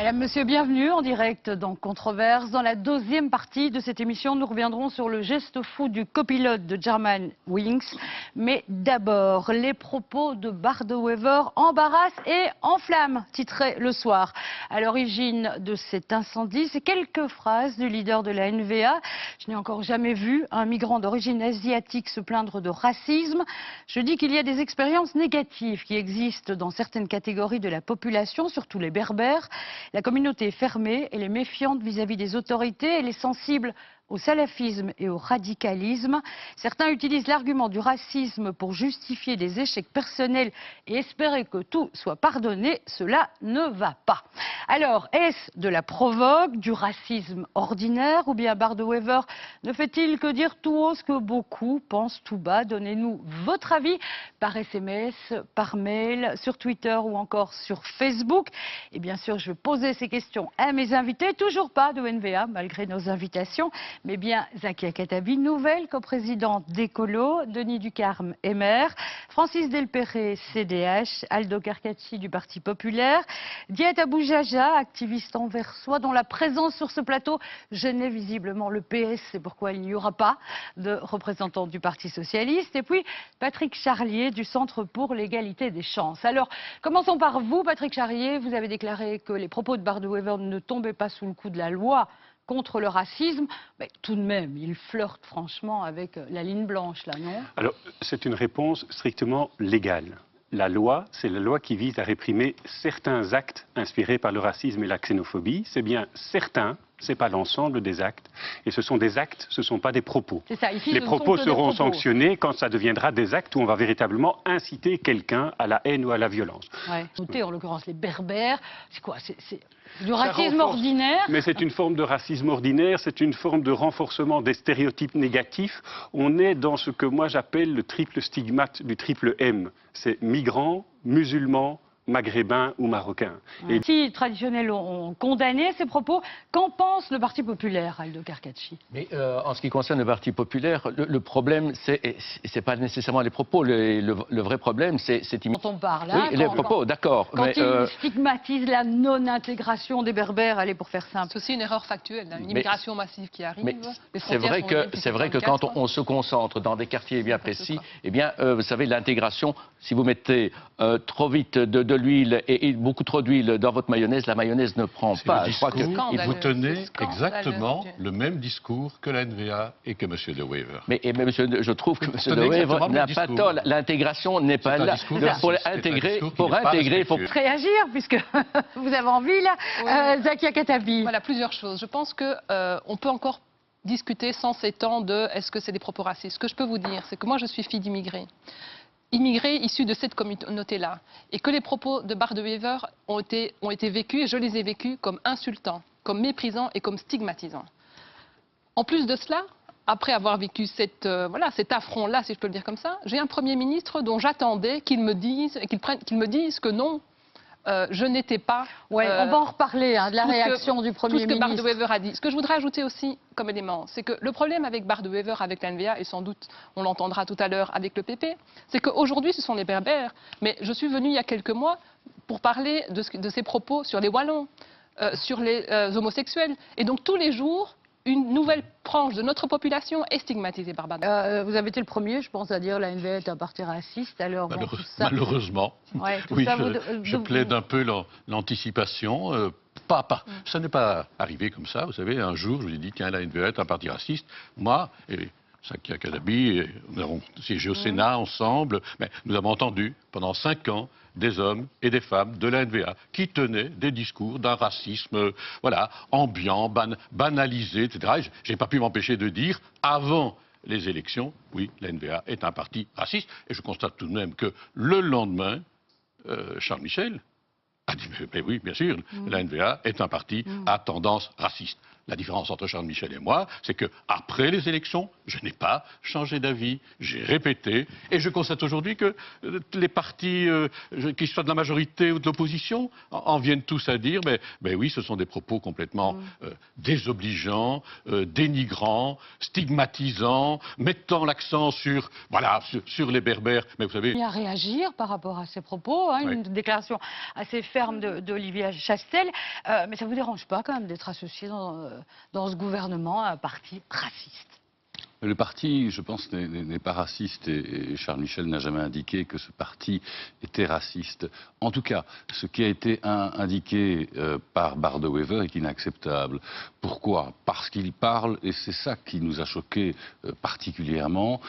Madame, Monsieur, bienvenue en direct dans Controverse. Dans la deuxième partie de cette émission, nous reviendrons sur le geste fou du copilote de Germanwings. Mais d'abord, les propos de Bart De Wever embarrassent et enflamment, titré Le Soir. À l'origine de cet incendie, c'est quelques phrases du leader de la NVA. Je n'ai encore jamais vu un migrant d'origine asiatique se plaindre de racisme. Je dis qu'il y a des expériences négatives qui existent dans certaines catégories de la population, surtout les berbères. La communauté est fermée, elle est méfiante vis-à-vis des autorités, elle est sensible au salafisme et au radicalisme. Certains utilisent l'argument du racisme pour justifier des échecs personnels et espérer que tout soit pardonné. Cela ne va pas. Alors, est-ce de la provoque, du racisme ordinaire, ou bien Bart De Wever ne fait-il que dire tout haut ce que beaucoup pensent tout bas? Donnez-nous votre avis par SMS, par mail, sur Twitter ou encore sur Facebook. Et bien sûr, je vais poser ces questions à mes invités. Toujours pas de NVA, malgré nos invitations. Mais bien Zakia Khattabi, nouvelle coprésidente d'Écolo, Denis Ducarme, MR, Francis Delperré, CDH, Aldo Carcacci du Parti Populaire, Diet Aboujaja, activiste anversois, dont la présence sur ce plateau gênait visiblement le PS, c'est pourquoi il n'y aura pas de représentant du Parti Socialiste, et puis Patrick Charlier du Centre pour l'égalité des chances. Alors, commençons par vous, Patrick Charlier. Vous avez déclaré que les propos de Bart De Wever ne tombaient pas sous le coup de la loi contre le racisme, mais tout de même, il flirte franchement avec la ligne blanche, là, non? Alors, c'est une réponse strictement légale. La loi, c'est la loi qui vise à réprimer certains actes inspirés par le racisme et la xénophobie. C'est bien certains, c'est pas l'ensemble des actes. Et ce sont des actes, ce ne sont pas des propos. Ça, ici, les propos seront sanctionnés quand ça deviendra des actes où on va véritablement inciter quelqu'un à la haine ou à la violence. Ouais. Notez, en l'occurrence, les berbères, c'est quoi? C'est du racisme ordinaire? Mais c'est une forme de racisme ordinaire, c'est une forme de renforcement des stéréotypes négatifs. On est dans ce que moi j'appelle le triple stigmate du triple M. C'est migrants, musulmans, maghrébins ou marocains. Les partis traditionnels ont condamné ces propos. Qu'en pense le Parti Populaire, Aldo Carcacci? Mais en ce qui concerne le Parti Populaire, le problème, c'est pas nécessairement les propos. Le vrai problème, c'est... Quand on parle, hein, oui, les propos, d'accord. Quand il stigmatise la non-intégration des berbères, allez, pour faire simple. C'est aussi une erreur factuelle, une immigration massive qui arrive. C'est vrai que quand on se concentre dans des quartiers bien précis, eh bien, vous savez, l'intégration, si vous mettez trop vite de l'huile et beaucoup trop d'huile dans votre mayonnaise, la mayonnaise ne prend pas. Je crois que vous tenez exactement le même discours que la NVA et que M. De Wever. Mais monsieur, je trouve que M. De Wever n'a pas tort. L'intégration n'est pas là. Pour intégrer, il faut réagir, puisque vous avez envie, là. Zakia Khattabi. Voilà, plusieurs choses. Je pense qu'on peut encore discuter sans s'étendre de est-ce que c'est des propos racistes. Ce que je peux vous dire, c'est que moi, je suis fille d'immigrés. Immigrés issus de cette communauté-là, et que les propos de Bart De Wever ont été vécus, et je les ai vécus comme insultants, comme méprisants et comme stigmatisants. En plus de cela, après avoir vécu cet affront-là, si je peux le dire comme ça, j'ai un Premier ministre dont j'attendais qu'il me dise que non, je n'étais pas... Ouais, on va en reparler, de la réaction du Premier ministre. Tout ce que Bart De Wever a dit. Ce que je voudrais ajouter aussi comme élément, c'est que le problème avec Bart De Wever, avec l'NVA, et sans doute on l'entendra tout à l'heure avec le PP, c'est qu'aujourd'hui ce sont les berbères. Mais je suis venue il y a quelques mois pour parler de ses propos sur les Wallons, sur les homosexuels. Et donc tous les jours, une nouvelle branche de notre population est stigmatisée par Bart De Wever. Vous avez été le premier, je pense, à dire la NVA est un parti raciste. Alors, malheureusement, ouais, oui, je plaide un peu l'anticipation. Ça n'est pas arrivé comme ça. Vous savez, un jour, je vous ai dit, tiens, la NVA est un parti raciste. Moi et Zakia Khattabi, nous avons siégé au Sénat ensemble, mais nous avons entendu pendant 5 ans des hommes et des femmes de la NVA qui tenaient des discours d'un racisme ambiant, banalisé, etc. Je n'ai pas pu m'empêcher de dire, avant les élections, oui, la NVA est un parti raciste. Et je constate tout de même que le lendemain, Charles Michel a dit, mais oui, bien sûr, la NVA est un parti à tendance raciste. La différence entre Charles Michel et moi, c'est que après les élections, je n'ai pas changé d'avis, j'ai répété, et je constate aujourd'hui que les partis, qu'ils soient de la majorité ou de l'opposition, en viennent tous à dire, mais oui, ce sont des propos complètement désobligeants, dénigrants, stigmatisants, mettant l'accent sur les Berbères. Mais vous savez, à réagir par rapport à ces propos, hein, une déclaration assez ferme d'Olivier Chastel, mais ça ne vous dérange pas quand même d'être associé dans ce gouvernement à un parti raciste? Le parti, je pense, n'est pas raciste et Charles Michel n'a jamais indiqué que ce parti était raciste. En tout cas, ce qui a été indiqué par Bardewever est inacceptable. Pourquoi? Parce qu'il parle, et c'est ça qui nous a choqués particulièrement,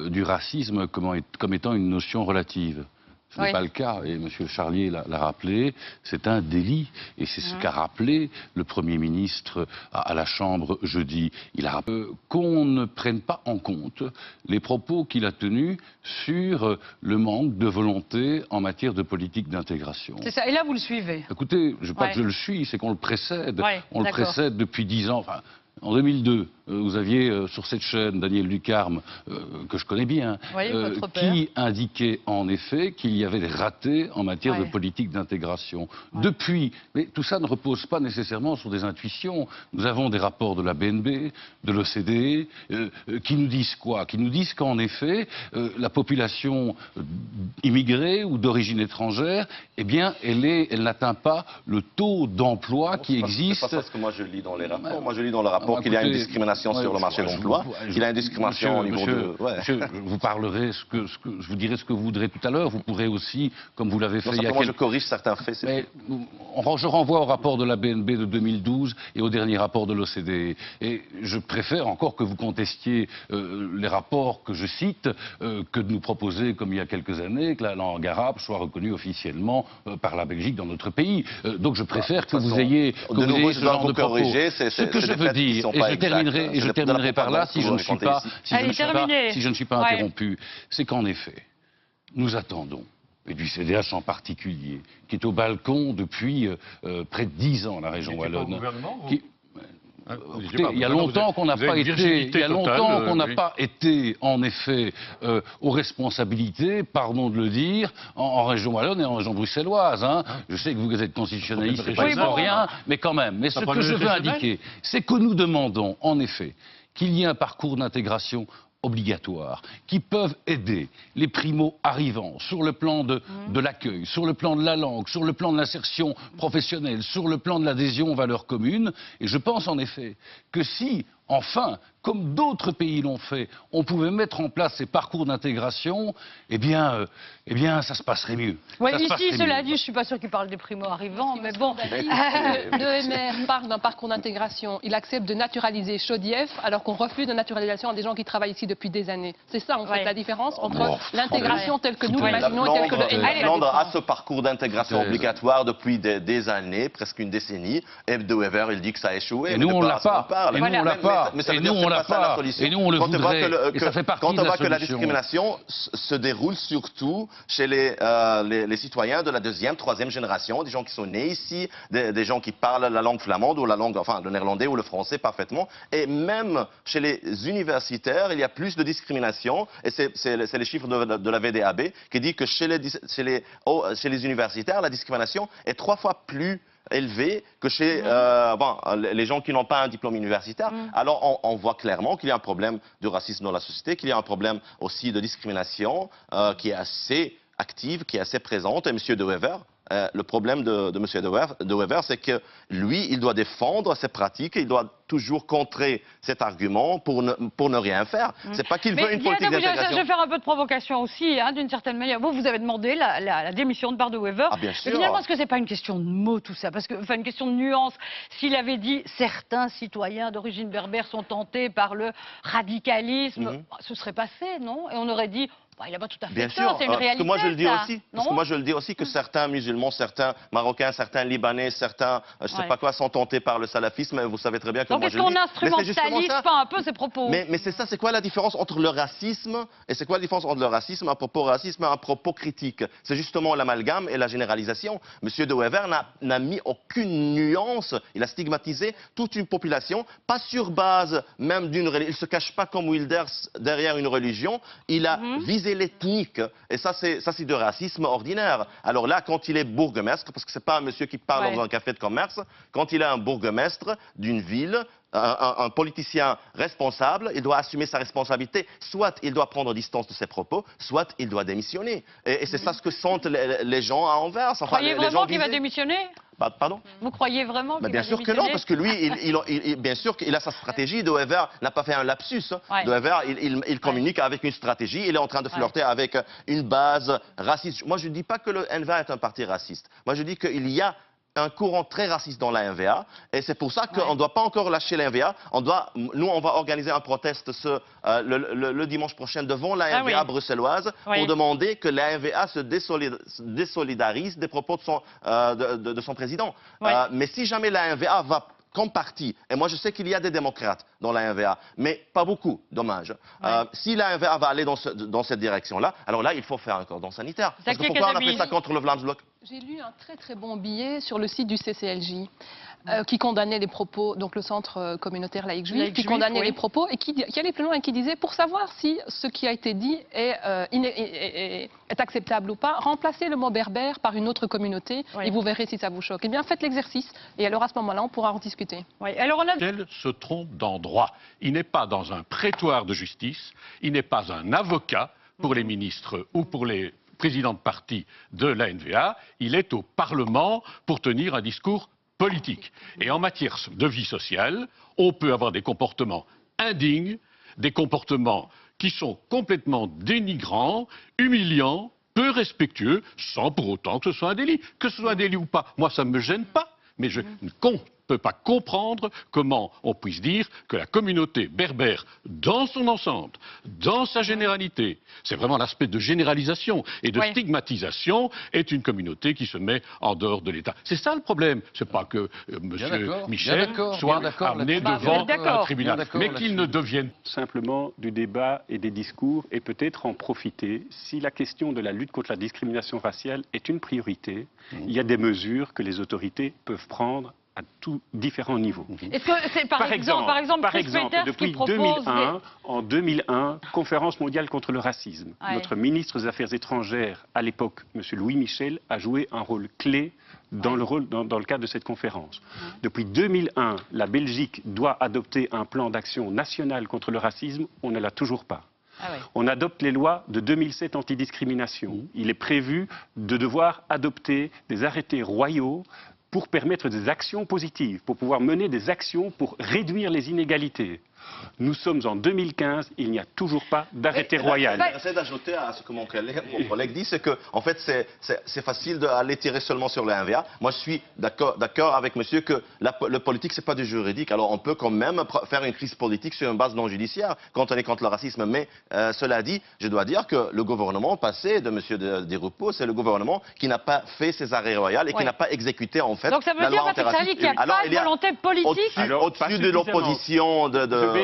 du racisme comme étant une notion relative. Ce n'est pas le cas, et M. Charlier l'a rappelé, c'est un délit. Et c'est ce qu'a rappelé le Premier ministre à la Chambre jeudi. Il a rappelé qu'on ne prenne pas en compte les propos qu'il a tenus sur le manque de volonté en matière de politique d'intégration. C'est ça, et là vous le suivez? Écoutez, je ne dis pas que je le suis, c'est qu'on le précède. On le précède depuis 10 ans. Enfin, en 2002, vous aviez sur cette chaîne Daniel Ducarme, que je connais bien, qui indiquait en effet qu'il y avait des ratés en matière de politique d'intégration. Depuis, mais tout ça ne repose pas nécessairement sur des intuitions. Nous avons des rapports de la BNB, de l'OCDE, qui nous disent quoi? Qui nous disent qu'en effet, la population immigrée ou d'origine étrangère, eh bien, elle n'atteint pas le taux d'emploi qui existe. C'est pas ça ce que moi je lis dans les rapports. Moi je lis dans le rapport qu'il y a une discrimination sur le marché de l'emploi, qu'il y a une discrimination au niveau de... Monsieur, vous parlerez, je vous dirai ce que vous voudrez tout à l'heure. Vous pourrez aussi, comme vous l'avez fait il y a quelques... je corrige certains faits. Mais je renvoie au rapport de la BNB de 2012 et au dernier rapport de l'OCDE. Et je préfère encore que vous contestiez les rapports que je cite, que de nous proposer, comme il y a quelques années, que la langue arabe soit reconnue officiellement par la Belgique dans notre pays. Donc je préfère que vous ayez ce genre de propos. Ce que je veux dire, et je terminerai par là si je ne suis pas interrompu, c'est qu'en effet, nous attendons, et du CDH en particulier, qui est au balcon depuis près de 10 ans, la région wallonne. Il y a longtemps qu'on n'a pas été, en effet, aux responsabilités, pardon de le dire, en région wallonne et en région bruxelloise. Je sais que vous êtes constitutionnaliste, c'est pas historien, mais quand même. Mais ce que je veux indiquer, c'est que nous demandons, en effet, qu'il y ait un parcours d'intégration obligatoires, qui peuvent aider les primo-arrivants sur le plan de l'accueil, sur le plan de la langue, sur le plan de l'insertion professionnelle, sur le plan de l'adhésion aux valeurs communes. Et je pense en effet que si, enfin, comme d'autres pays l'ont fait, on pouvait mettre en place ces parcours d'intégration, eh bien, ça se passerait mieux. Oui, ici, cela dit, je ne suis pas sûr qu'il parle des primo-arrivants, mais bon. Le MR parle d'un parcours d'intégration. Il accepte de naturaliser Chaudief, alors qu'on refuse de naturalisation à des gens qui travaillent ici depuis des années. C'est ça, en fait, la différence entre l'intégration telle que nous l'imaginons et telle que le MR. Flandre a ce parcours d'intégration obligatoire depuis des années, presque une décennie. Et De Wever, il dit que ça a échoué. Et nous, on ne l'a pas. Et nous, on l'a pas. Et nous, on l'a pas. Et nous, on le voudrait. Et ça fait partie de la solution. Quand on voit que la discrimination se déroule surtout chez les citoyens de la deuxième, troisième génération, des gens qui sont nés ici, des gens qui parlent la langue flamande ou la langue, enfin, le néerlandais ou le français parfaitement. Et même chez les universitaires, il y a plus de discrimination. Et c'est les chiffres de la VDAB qui dit que chez les universitaires, la discrimination est 3 fois plus élevé que chez les gens qui n'ont pas un diplôme universitaire. Alors on voit clairement qu'il y a un problème de racisme dans la société, qu'il y a un problème aussi de discrimination qui est assez active, qui est assez présente. Et M. De Wever, le problème de M. De Wever, c'est que lui, il doit défendre ses pratiques, il doit toujours contrer cet argument pour ne rien faire. C'est pas qu'il veut une politique d'intégration. Je vais faire un peu de provocation aussi, d'une certaine manière. Vous avez demandé la démission de Bardewever. Bien sûr. Mais finalement, est-ce que c'est pas une question de mots tout ça? Parce que, enfin, une question de nuance. S'il avait dit certains citoyens d'origine berbère sont tentés par le radicalisme, ce serait passé, non? Et on aurait dit Il n'a pas tout à fait Bien tort, sûr, c'est une réalité. parce que moi je le dis ça. aussi, Non, je le dis aussi que certains musulmans, certains marocains, certains libanais, certains, je ne sais pas quoi, sont tentés par le salafisme. Vous savez très bien que donc moi est-ce je le qu'on dis. n'instrumentalise pas un peu ces propos? Mais c'est ça, c'est quoi la différence entre le racisme et c'est quoi la différence entre le racisme, un propos raciste, et un propos critique? C'est justement l'amalgame et la généralisation. Monsieur De Wever n'a mis aucune nuance. Il a stigmatisé toute une population, pas sur base même d'une religion. Il se cache pas comme Wilders derrière une religion. Il a visé l'ethnique. Et ça, c'est du racisme ordinaire. Alors là, quand il est bourgmestre, parce que c'est pas un monsieur qui parle dans un café de commerce, quand il est un bourgmestre d'une ville, un politicien responsable, il doit assumer sa responsabilité. Soit il doit prendre distance de ses propos, soit il doit démissionner. Et c'est ça ce que sentent les gens à Anvers. Enfin, Croyez vraiment qu'il va démissionner? Pardon? Vous croyez vraiment qu'il va bien sûr démissionner? que non, parce que lui, bien sûr qu'il a sa stratégie. De Wever n'a pas fait un lapsus. De Wever, il communique avec une stratégie. Il est en train de flirter avec une base raciste. Moi, je ne dis pas que le NVA est un parti raciste. Moi, je dis qu'il y a un courant très raciste dans la NVA et c'est pour ça qu'on ne doit pas encore lâcher la NVA. Nous, on va organiser un protest le dimanche prochain devant la NVA bruxelloise pour demander que la NVA se désolidarise des propos de son président. Mais si jamais la NVA va comme parti, et moi je sais qu'il y a des démocrates dans la NVA, mais pas beaucoup, dommage. Si la NVA va aller dans cette direction-là, alors là, il faut faire un cordon sanitaire. Parce que pourquoi on a fait ça contre le Vlaamsblok? J'ai lu un très très bon billet sur le site du CCLJ qui condamnait les propos, donc le centre communautaire laïque juif, qui condamnait les propos et qui allait plus loin et qui disait, pour savoir si ce qui a été dit est acceptable ou pas, remplacez le mot berbère par une autre communauté et vous verrez si ça vous choque. Eh bien, faites l'exercice et alors à ce moment-là, on pourra en discuter. Alors Elle se trompe d'endroit. Il n'est pas dans un prétoire de justice, il n'est pas un avocat pour les ministres ou pour les président de parti de la NVA, il est au Parlement pour tenir un discours politique. Et en matière de vie sociale, on peut avoir des comportements indignes, des comportements qui sont complètement dénigrants, humiliants, peu respectueux, sans pour autant que ce soit un délit. Que ce soit un délit ou pas, moi ça ne me gêne pas, mais je ne peut pas comprendre comment on puisse dire que la communauté berbère, dans son ensemble, dans sa généralité, c'est vraiment l'aspect de généralisation et de stigmatisation, est une communauté qui se met en dehors de l'État. C'est ça le problème. C'est pas que M. Michel soit amené devant un tribunal, mais qu'il ne devienne simplement du débat et des discours et peut-être en profiter. Si la question de la lutte contre la discrimination raciale est une priorité, il y a des mesures que les autorités peuvent prendre à tous différents niveaux. Est-ce que c'est par exemple, depuis 2001, Conférence mondiale contre le racisme, notre ministre des Affaires étrangères à l'époque, M. Louis Michel, a joué un rôle clé dans le cadre de cette conférence. Depuis 2001, la Belgique doit adopter un plan d'action national contre le racisme, on ne l'a toujours pas. On adopte les lois de 2007 antidiscrimination. Il est prévu de devoir adopter des arrêtés royaux pour permettre des actions positives, pour pouvoir mener des actions pour réduire les inégalités. Nous sommes en 2015, il n'y a toujours pas d'arrêté royal. J'essaie d'ajouter à ce que mon collègue dit, c'est que en fait, c'est facile d'aller tirer seulement sur le NVA. Moi, je suis d'accord avec monsieur que le politique, c'est pas du juridique. Alors, on peut quand même faire une crise politique sur une base non judiciaire quand on est contre le racisme. Mais cela dit, je dois dire que le gouvernement passé de monsieur Di Rupo, c'est le gouvernement qui n'a pas fait ses arrêts royaux et qui n'a pas exécuté en fait donc ça veut la dire, loi Patrick, qu'il n'y a pas de volonté politique au-dessus de l'opposition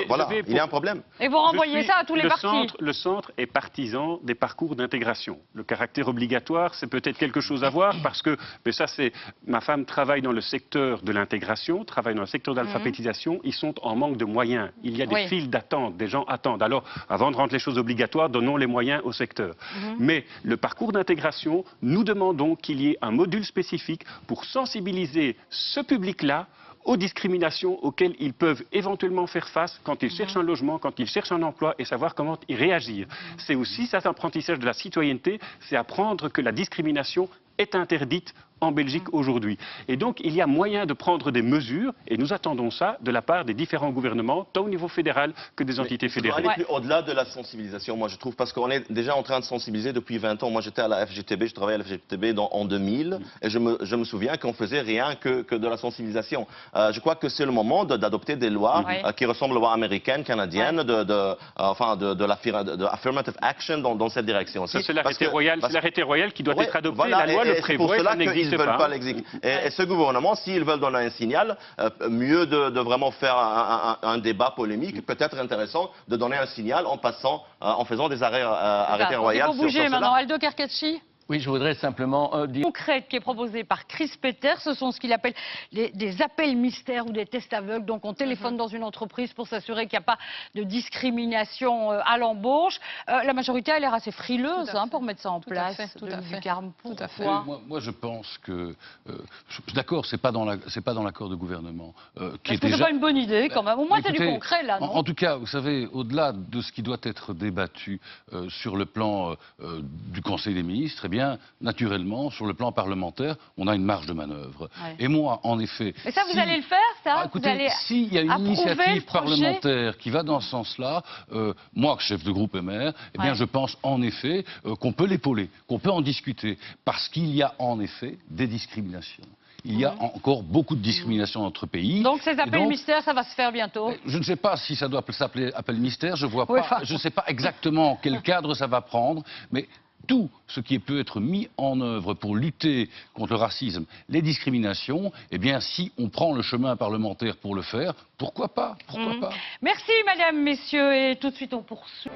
voilà, il y a un problème. Et vous renvoyez ça à tous les partis. Le centre est partisan des parcours d'intégration. Le caractère obligatoire, c'est peut-être quelque chose à voir parce que, mais ça c'est, ma femme travaille dans le secteur de l'intégration, travaille dans le secteur d'alphabétisation, ils sont en manque de moyens. Il y a des files d'attente, des gens attendent. Alors, avant de rendre les choses obligatoires, donnons les moyens au secteur. Mais le parcours d'intégration, nous demandons qu'il y ait un module spécifique pour sensibiliser ce public-là aux discriminations auxquelles ils peuvent éventuellement faire face quand ils cherchent un logement, quand ils cherchent un emploi et savoir comment y réagir. C'est aussi cet apprentissage de la citoyenneté, c'est apprendre que la discrimination est interdite en Belgique aujourd'hui. Et donc, il y a moyen de prendre des mesures, et nous attendons ça de la part des différents gouvernements, tant au niveau fédéral que des entités fédérales. Il faut aller plus au-delà de la sensibilisation, moi je trouve, parce qu'on est déjà en train de sensibiliser depuis 20 ans. Moi j'étais à la FGTB, je travaillais à la FGTB en 2000, et je me souviens qu'on faisait rien que de la sensibilisation. Je crois que c'est le moment d'adopter des lois qui ressemblent aux lois américaines, canadiennes, de l'affirmative action dans cette direction. C'est l'arrêté royal qui doit être adopté. La loi le prévoit, ça n'existe pas. Et ce gouvernement, s'ils veulent donner un signal, mieux de vraiment faire un débat polémique, peut-être intéressant de donner un signal en faisant des arrêtés royaux. Il faut bouger maintenant. Aldo Carcacci. Oui, je voudrais simplement dire... Concrète qui est proposée par Chris Peter, ce sont ce qu'il appelle des appels mystères ou des tests aveugles. Donc on téléphone dans une entreprise pour s'assurer qu'il n'y a pas de discrimination à l'embauche. La majorité a l'air assez frileuse pour mettre ça en place. Tout à fait. Pourquoi ? Moi, je pense que... D'accord, c'est pas dans l'accord de gouvernement. Est-ce que c'est pas une bonne idée quand même ? Au moins c'est du concret là, non ? En tout cas, vous savez, au-delà de ce qui doit être débattu sur le plan du Conseil des ministres, eh bien, naturellement, sur le plan parlementaire, on a une marge de manœuvre. Et moi, en effet... Mais ça, vous allez le faire, ça ? Écoutez, s'il y a une initiative parlementaire qui va dans ce sens-là, moi, chef de groupe et maire, eh bien, je pense en effet qu'on peut l'épauler, qu'on peut en discuter, parce qu'il y a en effet des discriminations. Il y a encore beaucoup de discrimination dans notre pays. Donc ces appels mystères, ça va se faire bientôt. Je ne sais pas si ça doit s'appeler appel mystère, je vois pas, je ne sais pas exactement quel cadre ça va prendre, mais tout ce qui peut être mis en œuvre pour lutter contre le racisme, les discriminations, eh bien, si on prend le chemin parlementaire pour le faire, pourquoi pas ? Merci, madame, messieurs, et tout de suite on poursuit.